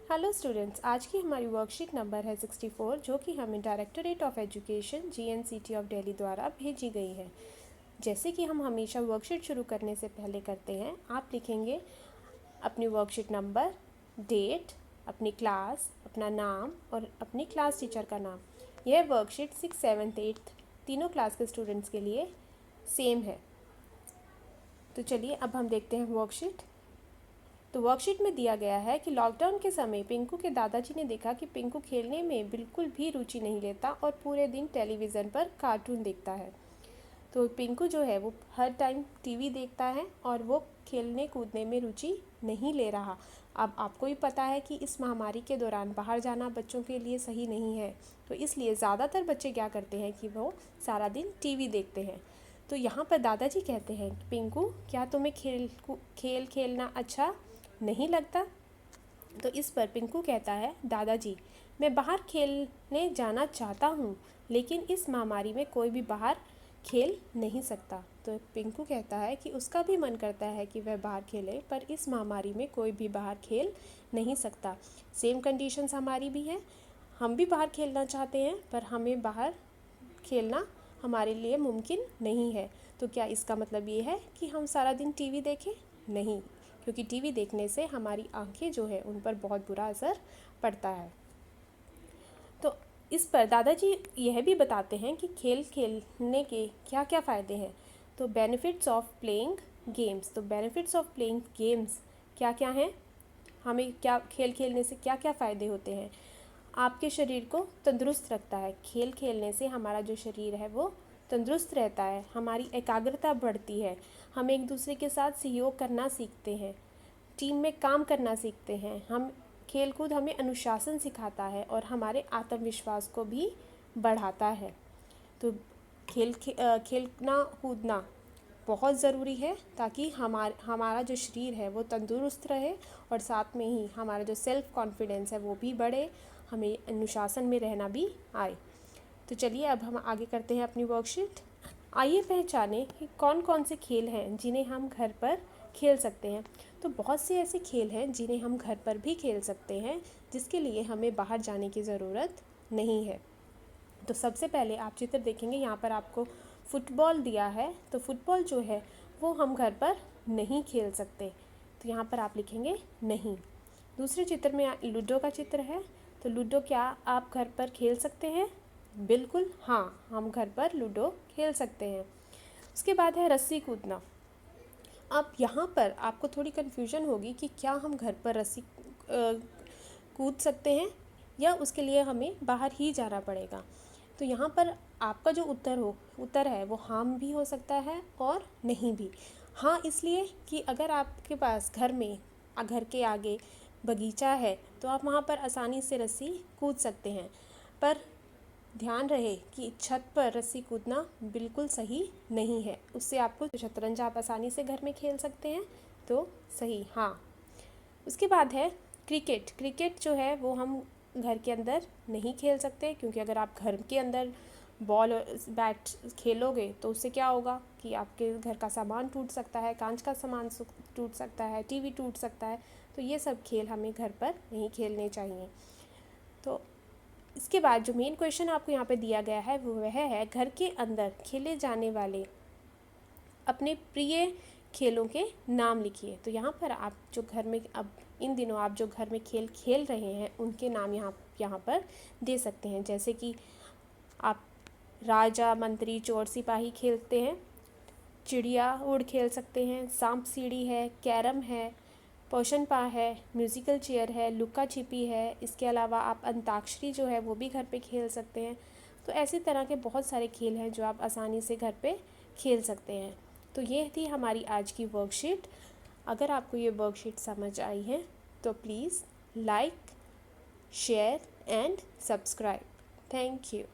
Hello students, आज की हमारी वर्कशीट नंबर है 64 जो कि हमें directorate of education GNCT of Delhi द्वारा भेजी गई है। जैसे कि हम हमेशा वर्कशीट शुरू करने से पहले करते हैं, आप लिखेंगे अपनी वर्कशीट नंबर, डेट, अपनी क्लास, अपना नाम और अपनी क्लास टीचर का नाम। यह वर्कशीट 6, 7, 8 तीनों क्लास के स्टूडेंट्स के लिए सेम है। तो चलिए अब हम देखते हैं वर्कशीट। तो वर्कशीट में दिया गया है कि लॉकडाउन के समय पिंकू के दादाजी ने देखा कि पिंकू खेलने में बिल्कुल भी रुचि नहीं लेता और पूरे दिन टेलीविज़न पर कार्टून देखता है। तो पिंकू जो है वो हर टाइम टीवी देखता है और वो खेलने कूदने में रुचि नहीं ले रहा। अब आपको भी पता है कि इस महामारी के दौरान बाहर जाना बच्चों के लिए सही नहीं है, तो इसलिए ज़्यादातर बच्चे क्या करते हैं कि वो सारा दिन टीवी देखते हैं। तो यहाँ पर दादाजी कहते हैं, पिंकू क्या तुम्हें खेल खेलना अच्छा नहीं लगता? तो इस पर पिंकू कहता है, दादाजी मैं बाहर खेलने जाना चाहता हूँ, लेकिन इस महामारी में कोई भी बाहर खेल नहीं सकता। तो पिंकू कहता है कि उसका भी मन करता है कि वह बाहर खेले, पर इस महामारी में कोई भी बाहर खेल नहीं सकता। सेम कंडीशंस हमारी भी हैं, हम भी बाहर खेलना चाहते हैं पर हमें बाहर खेलना हमारे लिए मुमकिन नहीं है। तो क्या इसका मतलब ये है कि हम सारा दिन टीवी देखें? नहीं, क्योंकि टीवी देखने से हमारी आंखें जो है उन पर बहुत बुरा असर पड़ता है। तो इस पर दादाजी यह भी बताते हैं कि खेल खेलने के क्या क्या फ़ायदे हैं। तो बेनिफिट्स ऑफ प्लेइंग गेम्स। तो बेनिफिट्स ऑफ प्लेइंग गेम्स क्या क्या हैं, हमें क्या खेल खेलने से क्या क्या फ़ायदे होते हैं। आपके शरीर को तंदुरुस्त रखता है। खेल खेलने से हमारा जो शरीर है वो तंदुरुस्त रहता है, हमारी एकाग्रता बढ़ती है, हम एक दूसरे के साथ सहयोग करना सीखते हैं, टीम में काम करना सीखते हैं। हम खेलकूद हमें अनुशासन सिखाता है और हमारे आत्मविश्वास को भी बढ़ाता है। तो खेलना कूदना बहुत ज़रूरी है ताकि हमारा जो शरीर है वो तंदुरुस्त रहे और साथ में ही हमारा जो सेल्फ़ कॉन्फिडेंस है वो भी बढ़े, हमें अनुशासन में रहना भी आए। तो चलिए अब हम आगे करते हैं अपनी वर्कशीट। आइए पहचानें कि कौन कौन से खेल हैं जिन्हें हम घर पर खेल सकते हैं। तो बहुत से ऐसे खेल हैं जिन्हें हम घर पर भी खेल सकते हैं, जिसके लिए हमें बाहर जाने की ज़रूरत नहीं है। तो सबसे पहले आप चित्र देखेंगे, यहाँ पर आपको फुटबॉल दिया है। तो फुटबॉल जो है वो हम घर पर नहीं खेल सकते, तो यहाँ पर आप लिखेंगे नहीं। दूसरे चित्र में लूडो का चित्र है। तो लूडो क्या आप घर पर खेल सकते हैं? बिल्कुल हाँ, हम घर पर लूडो खेल सकते हैं। उसके बाद है रस्सी कूदना। अब यहाँ पर आपको थोड़ी कन्फ्यूजन होगी कि क्या हम घर पर रस्सी कूद सकते हैं या उसके लिए हमें बाहर ही जाना पड़ेगा। तो यहाँ पर आपका जो उत्तर है वो हाँ भी हो सकता है और नहीं भी। हाँ इसलिए कि अगर आपके पास घर के आगे बगीचा है तो आप वहाँ पर आसानी से रस्सी कूद सकते हैं, पर ध्यान रहे कि छत पर रस्सी कूदना बिल्कुल सही नहीं है। उससे आपको शतरंज आप आसानी से घर में खेल सकते हैं, तो सही हाँ। उसके बाद है क्रिकेट। क्रिकेट जो है वो हम घर के अंदर नहीं खेल सकते, क्योंकि अगर आप घर के अंदर बॉल और बैट खेलोगे तो उससे क्या होगा कि आपके घर का सामान टूट सकता है, कांच का सामान टूट सकता है, टीवी टूट सकता है। तो ये सब खेल हमें घर पर नहीं खेलने चाहिए। तो इसके बाद जो मेन क्वेश्चन आपको यहाँ पे दिया गया है वो वह है, घर के अंदर खेले जाने वाले अपने प्रिय खेलों के नाम लिखिए। तो यहाँ पर आप जो घर में अब इन दिनों आप जो घर में खेल खेल रहे हैं उनके नाम यहाँ पर दे सकते हैं। जैसे कि आप राजा मंत्री चोर सिपाही खेलते हैं, चिड़िया उड़ खेल सकते हैं, सांप सीढ़ी है, कैरम है, पोषण पा है, म्यूज़िकल चेयर है, लुका छिपी है। इसके अलावा आप अंताक्षरी जो है वो भी घर पे खेल सकते हैं। तो ऐसी तरह के बहुत सारे खेल हैं जो आप आसानी से घर पे खेल सकते हैं। तो ये थी हमारी आज की वर्कशीट। अगर आपको ये वर्कशीट समझ आई है तो please like, share and subscribe. Thank you.